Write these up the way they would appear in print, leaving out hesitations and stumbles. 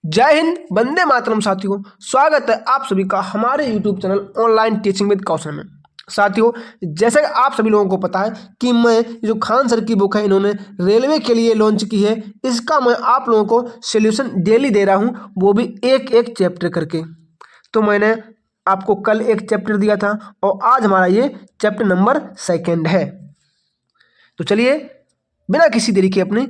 जय हिंद, वंदे मातरम। साथियों, स्वागत है आप सभी का हमारे YouTube channel online teaching with Kaushal में। साथियों, जैसे कि आप सभी लोगों को पता है कि मैं जो खान सर की बुक है इन्होंने रेलवे के लिए लॉन्च की है, इसका मैं आप लोगों को सॉल्यूशन डेली दे रहा हूं, वो भी एक एक चैप्टर करके। तो मैंने आपको कल एक चैप्टर दिया था और आज हमारा ये चैप्टर नंबर 2 है। तो चलिए बिना किसी देरी के अपने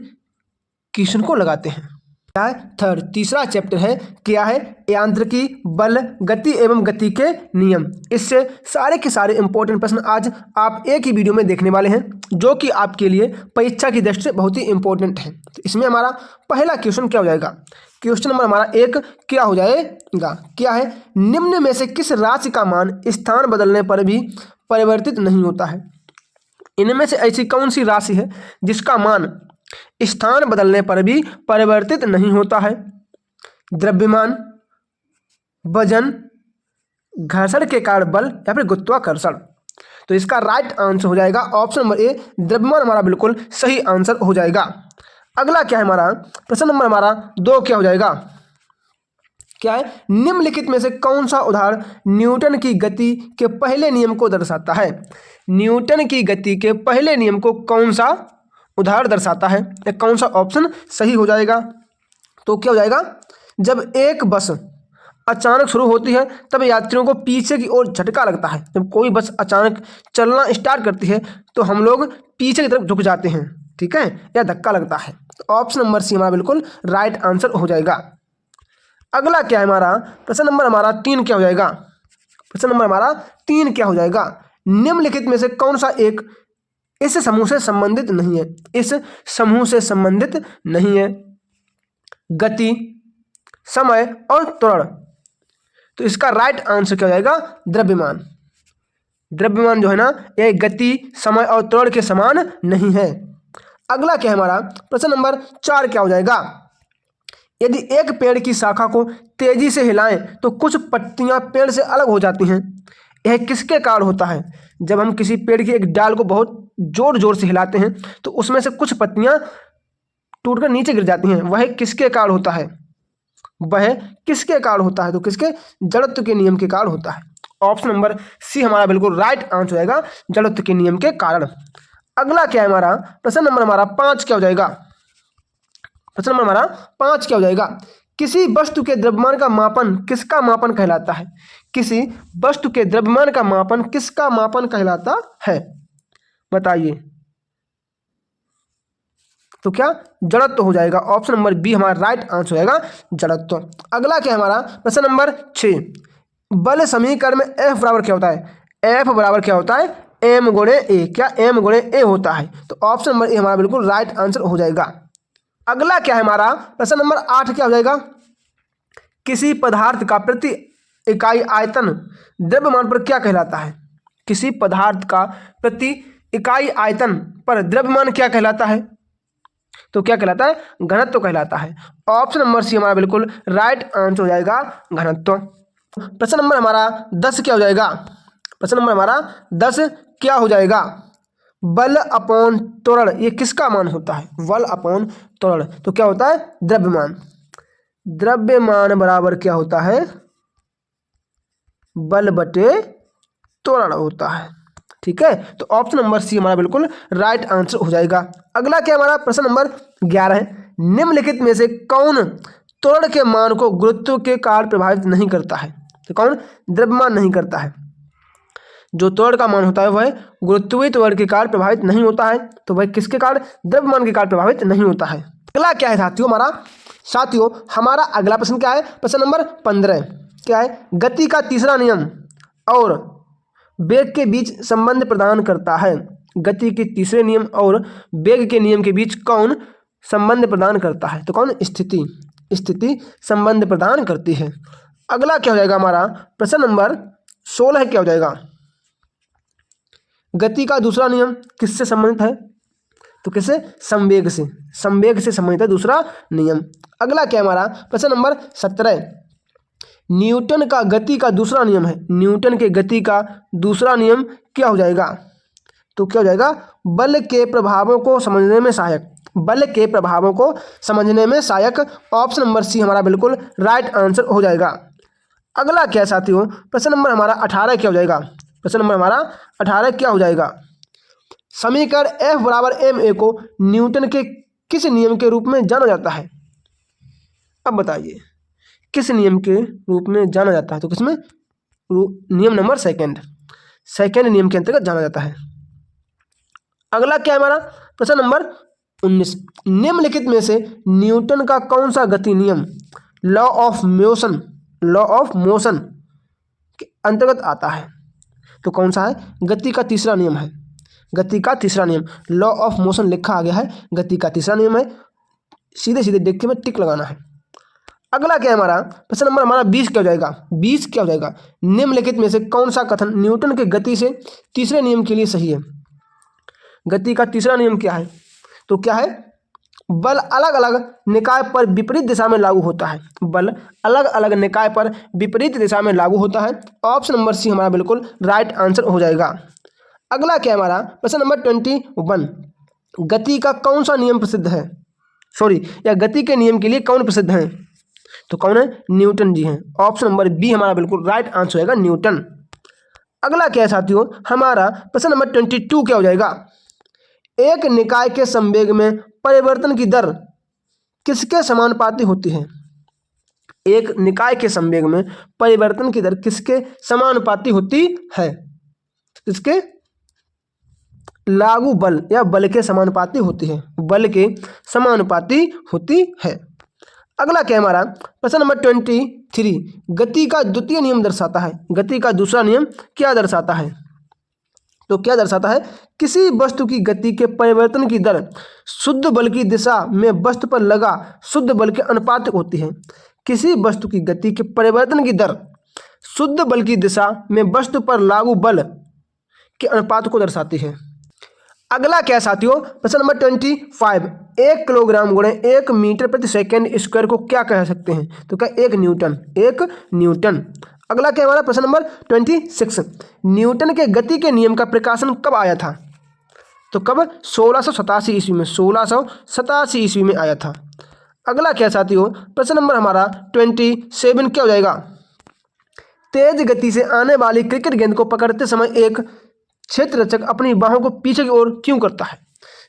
क्वेश्चन को लगाते हैं। क्या है? थर्ड, तीसरा चैप्टर है क्या है? यांत्रिकी, बल, गति एवं गति के नियम। इससे सारे के सारे इंपॉर्टेंट प्रश्न आज आप एक ही वीडियो में देखने वाले हैं, जो कि आपके लिए परीक्षा की दृष्टि से बहुत ही इंपॉर्टेंट है। तो इसमें हमारा पहला क्वेश्चन क्या हो जाएगा? क्वेश्चन नंबर हमारा 1 क्या हो जाएगा? क्या है? निम्न में से किस राशि का मान स्थान बदलने पर भी परिवर्तित नहीं होता है? इनमें से ऐसी कौन सी राशि है जिसका मान स्थान बदलने पर भी परिवर्तित नहीं होता है? द्रव्यमान, वजन, घर्षण के कारण बल या फिर गुरुत्वाकर्षण। तो इसका राइट आंसर हो जाएगा ऑप्शन नंबर ए, द्रव्यमान हमारा बिल्कुल सही आंसर हो जाएगा। अगला क्या है हमारा? प्रश्न नंबर हमारा 2 क्या हो जाएगा? क्या है? निम्नलिखित में से कौन सा उदाहरण न्यूटन की गति के पहले नियम को दर्शाता है? न्यूटन की गति के पहले नियम को कौन सा उदाहरण दर्शाता है? या कौन सा ऑप्शन सही हो जाएगा? तो क्या हो जाएगा? जब एक बस अचानक शुरू होती है तब यात्रियों को पीछे की ओर झटका लगता है। जब कोई बस अचानक चलना स्टार्ट करती है तो हम लोग पीछे की तरफ झुक जाते हैं, ठीक है, या धक्का लगता है। तो ऑप्शन नंबर सी हमारा बिल्कुल राइट आंसर हो जाएगा। अगला क्या है हमारा? प्रश्न नंबर हमारा 3 क्या हो जाएगा? प्रश्न नंबर हमारा 3 क्या हो जाएगा? निम्नलिखित में से कौन सा एक इस समूह से संबंधित नहीं है? इस समूह से संबंधित नहीं है। गति, समय और त्वरण। तो इसका राइट आंसर क्या हो जाएगा? द्रव्यमान। द्रव्यमान जो है ना, यह गति, समय और त्वरण के समान नहीं है। अगला क्या है हमारा? प्रश्न नंबर 4 क्या हो जाएगा? यदि एक पेड़ की शाखा को तेजी से हिलाएं तो कुछ पत्तियां पेड़ से अलग हो जाती हैं। यह किसके कारण होता है? जब हम किसी पेड़ की एक डाल को बहुत जोर जोर से हिलाते हैं तो उसमें से कुछ पत्तियां टूटकर नीचे गिर जाती हैं। वह किसके कारण होता है? वह किसके कारण होता है? तो किसके? जड़त्व के नियम के कारण होता है। ऑप्शन नंबर सी हमारा बिल्कुल राइट आंसर हो जाएगा, जड़त्व के नियम के कारण। अगला क्या है हमारा? प्रश्न नंबर हमारा 5 क्या हो जाएगा? प्रश्न नंबर हमारा 5 क्या हो जाएगा? किसी वस्तु के द्रव्यमान का मापन किसका मापन कहलाता है? किसी वस्तु के द्रव्यमान का मापन किसका मापन कहलाता है? बताइए। तो क्या? जड़त्व हो जाएगा। ऑप्शन नंबर बी हमारा राइट आंसर हो जाएगा, जड़त्व। अगला क्या है हमारा? प्रश्न नंबर 6, बल समीकरण में F बराबर क्या होता है? F बराबर क्या होता है? M गुणे ए। क्या M गुणे ए होता है? तो ऑप्शन नंबर ए हमारा बिल्कुल राइट आंसर हो जाएगा। अगला क्या है हमारा? प्रश्न नंबर 8 क्या हो जाएगा? किसी पदार्थ का प्रति इकाई आयतन द्रव्यमान पर क्या कहलाता है? किसी पदार्थ का प्रति इकाई आयतन पर द्रव्यमान क्या कहलाता है? तो क्या कहलाता है? घनत्व कहलाता है। ऑप्शन नंबर सी हमारा बिल्कुल राइट आंसर हो जाएगा, घनत्व। प्रश्न नंबर हमारा 10 क्या हो जाएगा? प्रश्न नंबर हमारा 10 क्या हो जाएगा? बल अपॉन त्वरण ये किसका मान होता है? बल अपॉन त्वरण। तो क्या होता है? द्रव्यमान। द्रव्यमान बराबर क्या होता है? बल बटे त्वरण होता है, ठीक है। तो ऑप्शन नंबर सी हमारा बिल्कुल राइट आंसर हो जाएगा। अगला क्या हमारा? प्रश्न नंबर 11 है, निम्नलिखित में से कौन त्वरण के मान को गुरुत्व के कारण प्रभावित नहीं करता है? तो कौन द्रव्यमान नहीं करता है? जो त्वरण का मान होता है वह गुरुत्वीय त्वरण के कारण प्रभावित नहीं होता है। तो वह किसके कारण? द्रव्यमान के कारण प्रभावित नहीं होता है। अगला क्या है साथियों हमारा? साथियों हमारा अगला प्रश्न क्या है? प्रश्न नंबर 15 क्या है? गति का तीसरा नियम और वेग के बीच संबंध प्रदान करता है। गति के तीसरे नियम और वेग के नियम के बीच कौन संबंध प्रदान करता है? तो कौन? स्थिति। स्थिति संबंध प्रदान करती है। अगला क्या हो जाएगा हमारा? प्रश्न नंबर 16 क्या हो जाएगा? गति का दूसरा नियम किससे संबंधित है? तो किससे? संवेग से। संवेग से संबंधित है दूसरा नियम। अगला क्या है हमारा? प्रश्न नंबर 17, न्यूटन का गति का दूसरा नियम है। न्यूटन के गति का दूसरा नियम क्या हो जाएगा? तो क्या हो जाएगा? बल के प्रभावों को समझने में सहायक। बल के प्रभावों को समझने में सहायक। ऑप्शन नंबर सी हमारा बिल्कुल राइट आंसर हो जाएगा। अगला क्या है साथियों, प्रश्न नंबर हमारा 18 क्या हो जाएगा? प्रश्न नंबर हमारा 18 क्या हो जाएगा? समीकरण F बराबर ma को न्यूटन के किस नियम के रूप में जाना जाता है? अब बताइए किस नियम के रूप में जाना जाता है? तो किसमें? नियम नंबर सेकंड नियम के अंतर्गत जाना जाता है। अगला क्या है हमारा? प्रश्न नंबर 19, निम्नलिखित में से न्यूटन का कौन सा गति नियम लॉ ऑफ मोशन के अंतर्गत आता है? तो कौन सा है? गति का तीसरा नियम है। गति का तीसरा नियम, लॉ ऑफ मोशन लिखा आ गया है, गति का तीसरा नियम है। सीधे सीधे देख के में टिक लगाना है। अगला क्या है हमारा? प्रश्न नंबर हमारा 20 क्या हो जाएगा? 20 क्या हो जाएगा? निम्नलिखित में से कौन सा कथन न्यूटन के गति से तीसरे नियम के लिए सही है? गति का तीसरा नियम क्या है? तो क्या है? बल अलग अलग निकाय पर विपरीत दिशा में लागू होता है। बल अलग अलग निकाय पर विपरीत दिशा में लागू होता है। ऑप्शन नंबर सी हमारा बिल्कुल राइट आंसर हो जाएगा। अगला क्या है हमारा? प्रश्न नंबर 21, गति का कौन सा नियम प्रसिद्ध है? या गति के नियम के लिए कौन प्रसिद्ध है? तो कौन है? न्यूटन जी हैं। ऑप्शन नंबर बी हमारा बिल्कुल राइट आंसर होगा न्यूटन। अगला क्या है साथियों हमारा? प्रश्न नंबर 22 क्या हो जाएगा? एक निकाय के संवेग में परिवर्तन की दर किसके समानुपाती होती है? एक निकाय के संवेग में परिवर्तन की दर किसके समानुपाती होती है? किसके? लागू बल या बल के समानुपाती होती है। बल के समानुपाती होती है। अगला क्या है हमारा? प्रश्न नंबर 23, गति का द्वितीय नियम दर्शाता है। गति का दूसरा नियम क्या दर्शाता है? तो क्या दर्शाता है? किसी वस्तु की गति के परिवर्तन की दर शुद्ध बल की दिशा में वस्तु पर लगा शुद्ध बल के अनुपातिक होती है। किसी वस्तु की गति के परिवर्तन की दर शुद्ध बल की दिशा में वस्तु पर लागू बल के अनुपात को दर्शाती है। अगला क्या है साथियों? प्रश्न नंबर 25, 1 किलोग्राम गुणे 1 मीटर प्रति सेकंड स्क्वायर को क्या कह सकते हैं? तो क्या? 1 न्यूटन। अगला क्या है हमारा? प्रश्न नंबर 26, न्यूटन के गति के नियम का प्रकाशन कब आया था? तो कब? 1687 ईस्वी में। 1687 ईस्वी में आया था। अगला क्या है साथियों? प्रश्न नंबर हमारा 27 क्या हो जाएगा? तेज गति से आने वाली क्रिकेट गेंद को पकड़ते समय एक क्षेत्ररक्षक अपनी बाहों को पीछे की ओर क्यों करता है?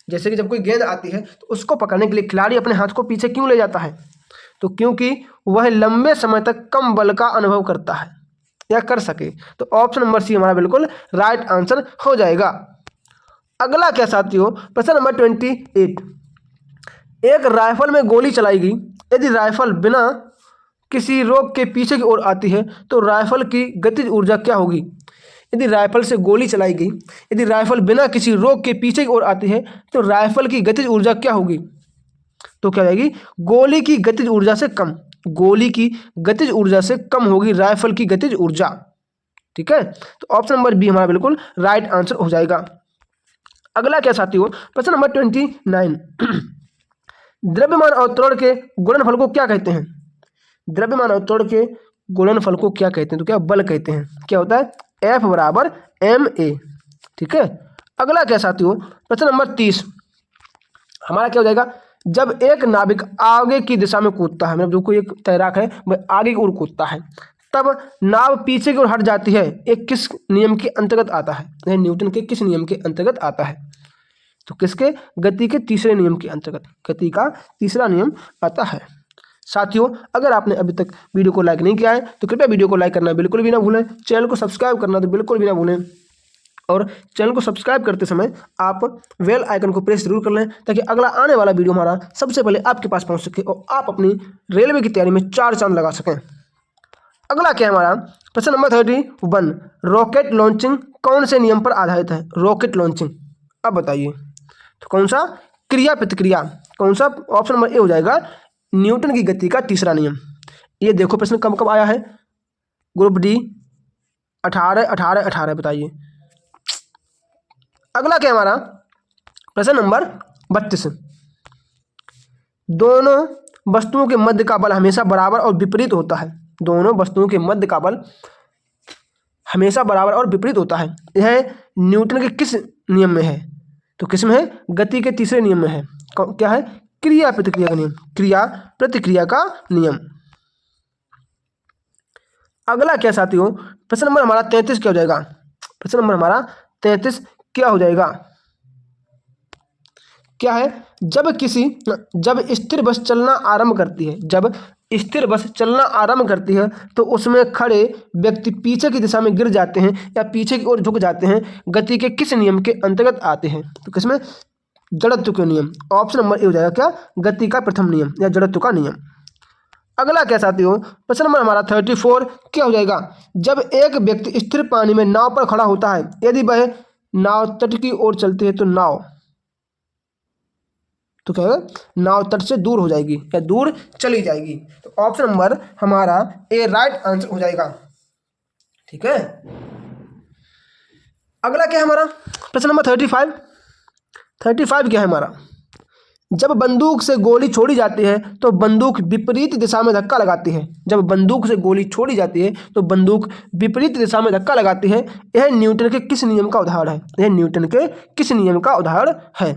जैसे कि जब कोई गेंद आती है तो उसको पकड़ने के लिए खिलाड़ी अपने हाथ को पीछे क्यों ले जाता है? तो क्योंकि वह लंबे समय तक कम बल का अनुभव करता है या कर सके। तो ऑप्शन नंबर सी हमारा बिल्कुल राइट आंसर हो जाएगा। अगला क्या साथियों? प्रश्न नंबर 28, एक राइफल में गोली चलाई गई, यदि राइफल बिना किसी रोक के पीछे की ओर आती है तो राइफल की गतिज ऊर्जा क्या होगी? यदि राइफल से गोली चलाई गई, यदि राइफल बिना किसी रोक के पीछे की ओर आती है तो राइफल की गतिज ऊर्जा क्या होगी? तो क्या जाएगी? गोली की गतिज ऊर्जा से कम। गोली की गतिज ऊर्जा से कम होगी राइफल की गतिज ऊर्जा। ठीक है, तो ऑप्शन नंबर बी हमारा बिल्कुल राइट आंसर हो जाएगा। अगला क्या साथियों? प्रश्न नंबर 29, द्रव्यमान और त्वरण के गुणनफल को क्या कहते हैं? द्रव्यमान और त्वरण के गुणनफल को क्या कहते हैं? तो क्या? बल कहते हैं। क्या होता है? F बराबर ma। ठीक है, अगला क्या साथियों? प्रश्न नंबर 30 हमारा क्या हो जाएगा? जब एक नाविक आगे की दिशा में कूदता है, मतलब जो कोई एक तैराक है वह आगे की ओर कूदता है, तब नाव पीछे की ओर हट जाती है, एक किस नियम के अंतर्गत आता है? यह न्यूटन के किस नियम के अंतर्गत आता है? तो किसके? गति के तीसरे नियम के अंतर्गत। गति का तीसरा नियम आता है। साथियों, अगर आपने अभी तक वीडियो को लाइक नहीं किया है तो कृपया वीडियो को लाइक करना बिल्कुल भी ना भूलें। चैनल को सब्सक्राइब करना तो बिल्कुल भी ना भूलें, और चैनल को सब्सक्राइब करते समय आप बेल आइकन को प्रेस जरूर कर लें ताकि अगला आने वाला वीडियो हमारा सबसे पहले आपके पास पहुंच सके और आप अपनी रेलवे की तैयारी में 4 चांद लगा सकें। अगला क्या है हमारा? प्रश्न नंबर 31, रॉकेट लॉन्चिंग कौन से नियम पर आधारित है? रॉकेट लॉन्चिंग, अब बताइए तो कौन सा? क्रिया प्रतिक्रिया। कौन सा? ऑप्शन नंबर ए हो जाएगा न्यूटन की गति का तीसरा नियम। ये देखो प्रश्न कब कब आया है? ग्रुप डी 18 बताइए। अगला क्या हमारा? प्रश्न नंबर 32, दोनों वस्तुओं के मध्य का बल हमेशा बराबर और विपरीत होता है। दोनों वस्तुओं के मध्य का बल हमेशा बराबर और विपरीत होता है, यह न्यूटन के किस नियम में है? तो किसमें है? गति के तीसरे नियम में है। क्या है? क्रिया प्रतिक्रिया का नियम, क्रिया प्रतिक्रिया का नियम। अगला क्या साथियों, प्रश्न नंबर हमारा 33 क्या हो जाएगा? प्रश्न नंबर हमारा 33 क्या हो जाएगा? क्या है? जब स्थिर बस चलना आरंभ करती है, जब स्थिर बस चलना आरंभ करती है तो उसमें खड़े व्यक्ति पीछे की दिशा में गिर जाते हैं या पीछे की ओर झुक जाते हैं, गति के किस नियम के अंतर्गत आते हैं? तो किसमें? जड़त्व के नियम। ऑप्शन नंबर ए हो जाएगा क्या? गति का प्रथम नियम या जड़त्व का नियम। अगला क्या साथियों, प्रश्न नंबर हमारा 34 क्या हो जाएगा? जब एक व्यक्ति स्थिर पानी में नाव पर खड़ा होता है, यदि वह नाव तट की ओर चलती है तो क्या होगा? नाव तट से दूर हो जाएगी या दूर चली जाएगी। तो ऑप्शन नंबर हमारा ए राइट आंसर हो जाएगा। ठीक है। अगला क्या है हमारा? प्रश्न नंबर 35 क्या है हमारा? जब बंदूक से गोली छोड़ी जाती है तो बंदूक विपरीत दिशा में धक्का लगाती है। जब बंदूक से गोली छोड़ी जाती है तो बंदूक विपरीत दिशा में धक्का लगाती है। यह न्यूटन के किस नियम का उदाहरण है? यह न्यूटन के किस नियम का उदाहरण है?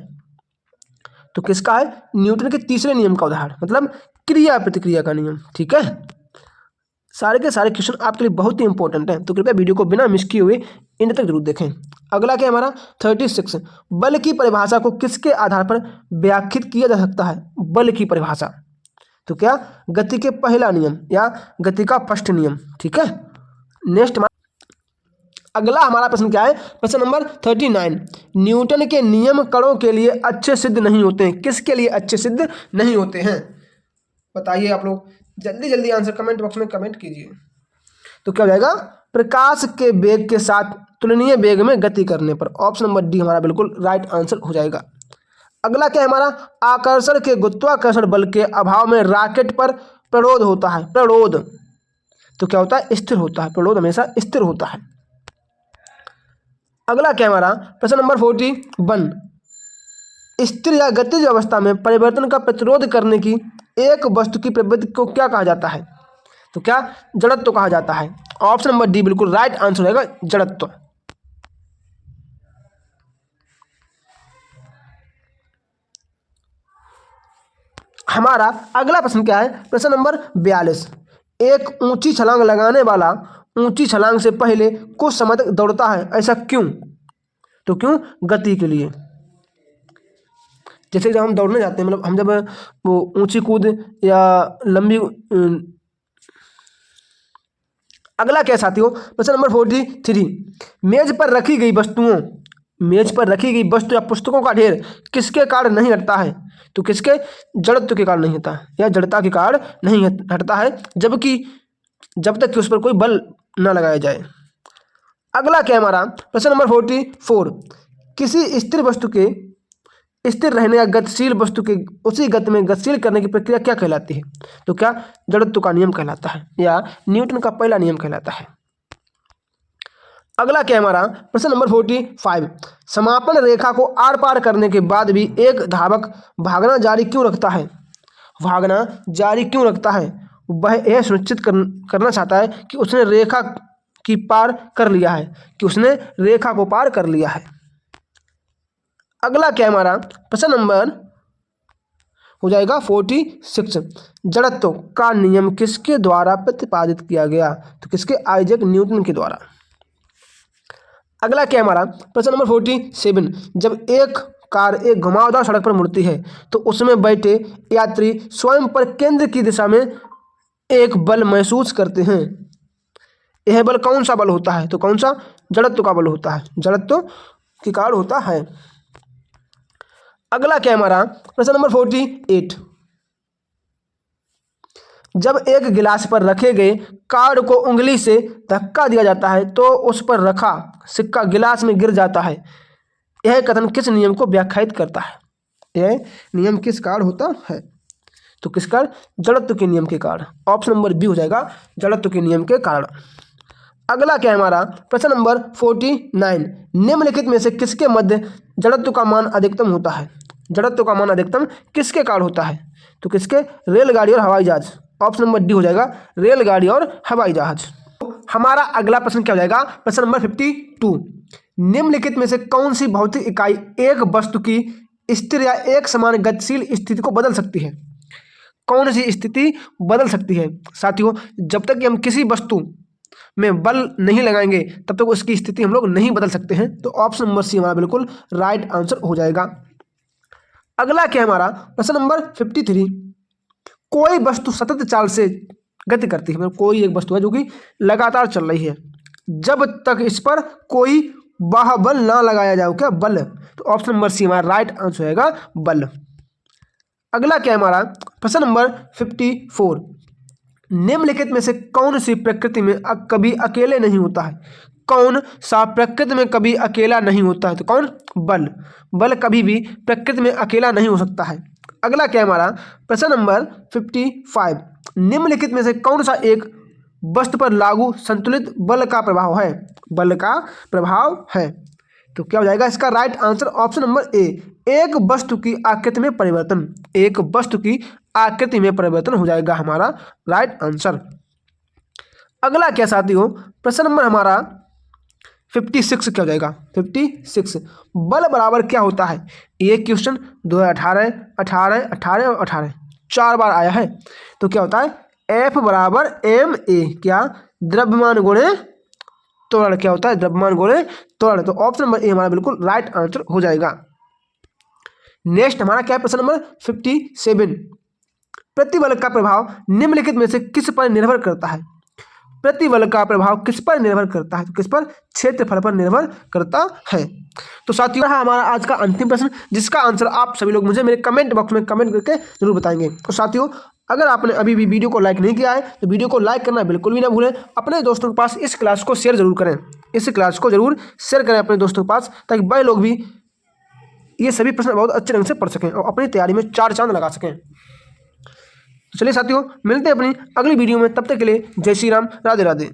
तो किसका है? न्यूटन के तीसरे नियम का उदाहरण, मतलब क्रिया प्रतिक्रिया का नियम। ठीक है। सारे के सारे क्वेश्चन आपके लिए बहुत ही इंपॉर्टेंट हैं, तो कृपया वीडियो को बिना मिस किए हुए इन तक जरूर देखें। अगला क्या हमारा 36, बल की परिभाषा को किसके आधार पर व्याख्यात किया जा सकता है? बल की परिभाषा, तो क्या? गति के पहला नियम या गति का फर्स्ट नियम। ठीक है। नेक्स्ट अगला हमारा प्रश्न क्या है? प्रश्न नंबर 39, न्यूटन के नियम कणों के लिए अच्छे सिद्ध नहीं होते हैं। किसके लिए अच्छे सिद्ध नहीं होते हैं? बताइए आप लोग, जल्दी जल्दी आंसर कमेंट बॉक्स में कमेंट कीजिए। तो क्या हो जाएगा? प्रकाश के वेग के साथ तुलनीय वेग में गति करने पर। ऑप्शन नंबर डी हमारा बिल्कुल राइट आंसर हो जाएगा। अगला क्या है हमारा? आकर्षण के गुरुत्वाकर्षण बल के अभाव में रॉकेट पर प्ररोध होता है। प्ररोध तो क्या होता है? स्थिर होता है। प्ररोध हमेशा स्थिर होता है। अगला क्या है हमारा? प्रश्न नंबर 41, स्थिर या गतिज अवस्था में परिवर्तन का प्रतिरोध करने की एक वस्तु की प्रवृत्ति को क्या कहा जाता है? तो क्या? जड़त्व कहा जाता है। ऑप्शन नंबर डी बिल्कुल राइट आंसर रहेगा, जड़त्व। हमारा अगला प्रश्न क्या है? प्रश्न नंबर 42, एक ऊंची छलांग लगाने वाला ऊंची छलांग से पहले कुछ समय तक दौड़ता है, ऐसा क्यों? तो क्यों? गति के लिए। जैसे जब हम दौड़ने जाते हैं, मतलब हम जब वो ऊंची कूद या लंबी। अगला क्या साथियों? प्रश्न नंबर 43, मेज पर रखी गई वस्तु या पुस्तकों का ढेर किसके कारण नहीं हटता है? तो किसके? जड़त्व के कारण नहीं हटता है या जड़ता के कारण नहीं हटता है, जब तक कि उस पर कोई बल न लगाया जाए। अगला क्या हमारा? प्रश्न नंबर 44, किसी स्थिर वस्तु के स्थिर रहने या गतिशील वस्तु के उसी गति में गतिशील करने की प्रक्रिया क्या कहलाती है? तो क्या? जड़त्व का नियम कहलाता है या न्यूटन का पहला नियम कहलाता है। अगला क्या है हमारा? प्रश्न नंबर 45, समापन रेखा को आर पार करने के बाद भी एक धावक भागना जारी क्यों रखता है? भागना जारी क्यों रखता है? वह यह सुनिश्चित करना चाहता है कि उसने रेखा की पार कर लिया है, कि उसने रेखा को पार कर लिया है। अगला क्या है हमारा? प्रश्न नंबर हो जाएगा 46, जड़त्व का नियम किसके द्वारा प्रतिपादित किया गया? तो किसके? आइजैक न्यूटन के द्वारा। अगला क्या है हमारा? प्रश्न नंबर 47, जब एक कार एक घुमावदार सड़क पर मुड़ती है तो उसमें बैठे यात्री स्वयं पर केंद्र की दिशा में एक बल महसूस करते हैं। यह बल कौन सा बल होता है? तो कौन सा? जड़त्व का बल होता है, जड़त्व के कारण होता है। अगला क्या है हमारा? प्रश्न नंबर 48, जब एक गिलास पर रखे गए कार्ड को उंगली से धक्का दिया जाता है तो उस पर रखा सिक्का गिलास में गिर जाता है, यह कथन किस नियम को व्याख्यायित करता है? यह नियम किस कारण होता है? तो किस कारण? जड़त्व के नियम के कारण। ऑप्शन नंबर बी हो जाएगा, जड़त्व के नियम के कारण। अगला क्या है हमारा? प्रश्न नंबर 49, निम्नलिखित में से किसके मध्य जड़त्व का मान अधिकतम होता है? जड़त्व का मान अधिकतम किसके कारण होता है? तो किसके? रेलगाड़ी और हवाई जहाज। ऑप्शन नंबर डी हो जाएगा, रेलगाड़ी और हवाई जहाज। हमारा अगला प्रश्न क्या हो जाएगा? प्रश्न नंबर 52, निम्नलिखित में से कौन सी भौतिक इकाई एक वस्तु की स्थिर या एक समान गतिशील स्थिति को बदल सकती है? कौन सी स्थिति बदल सकती है? साथियों, जब तक कि हम किसी वस्तु में बल नहीं लगाएंगे तब तक उसकी स्थिति हम लोग नहीं बदल सकते हैं। तो ऑप्शन नंबर सी हमारा बिल्कुल राइट आंसर हो जाएगा। अगला क्या है हमारा प्रश्न नंबर 53। कोई वस्तु सतत चाल से गति करती है, मतलब कोई एक वस्तु है जो कि लगातार चल रही है, जब तक इस पर कोई बाह्य बल ना लगाया जाए, क्या बल। तो ऑप्शन नंबर सी हमारा राइट आंसर होगा बल। अगला क्या है हमारा प्रश्न नंबर 54। निम्नलिखित में से कौन सी प्रकृति में कभी अकेले नहीं होता है? कौन सा प्रकृति में कभी अकेला नहीं होता है? तो कौन? बल। बल कभी भी प्रकृति में अकेला नहीं हो सकता है। अगला क्या है हमारा प्रश्न नंबर 55। निम्नलिखित में से कौन सा एक वस्तु पर लागू संतुलित बल का प्रभाव है? बल का प्रभाव है। तो क्या हो जाएगा इसका right answer? Option number A, एक वस्तु की आकृति में परिवर्तन। एक वस्तु की आकृति में परिवर्तन हो जाएगा हमारा राइट आंसर। अगला क्या साथियों प्रश्न नंबर हमारा 56 क्या हो जाएगा? 56 बल बराबर क्या होता है? ये क्वेश्चन 2018, 18, 18 और 18 4 बार आया है। तो क्या होता है? F बराबर ma, क्या? द्रव्यमान गुणे त्वरण। क्या होता है? द्रव्यमान गुणे त्वरण। तो ऑप्शन नंबर ए हमारा बिल्कुल राइट आंसर हो जाएगा। नेक्स्ट हमारा क्या है प्रश्न नंबर 57। प्रतिबल का प्रभाव निम्नलिखित में से किस पर निर्भर करता है? प्रतिबल का प्रभाव किस पर निर्भर करता है? तो किस पर? क्षेत्रफल पर निर्भर करता है। तो साथियों हमारा आज का अंतिम प्रश्न, जिसका आंसर आप सभी लोग मुझे मेरे कमेंट बॉक्स में कमेंट करके जरूर बताएंगे। तो साथियों अगर आपने अभी भी वीडियो को लाइक नहीं किया है तो वीडियो को लाइक करना बिल्कुल भी ना भूलें। अपने दोस्तों के पास इस क्लास को शेयर जरूर करें। इस क्लास को जरूर शेयर करें अपने दोस्तों के पास, ताकि वह लोग भी ये सभी प्रश्न बहुत अच्छे ढंग से पढ़ सकें और अपनी तैयारी में 4 चांद लगा सकें। चलिए साथियों मिलते हैं अपनी अगली वीडियो में, तब तक के लिए जय श्री राम, राधे राधे।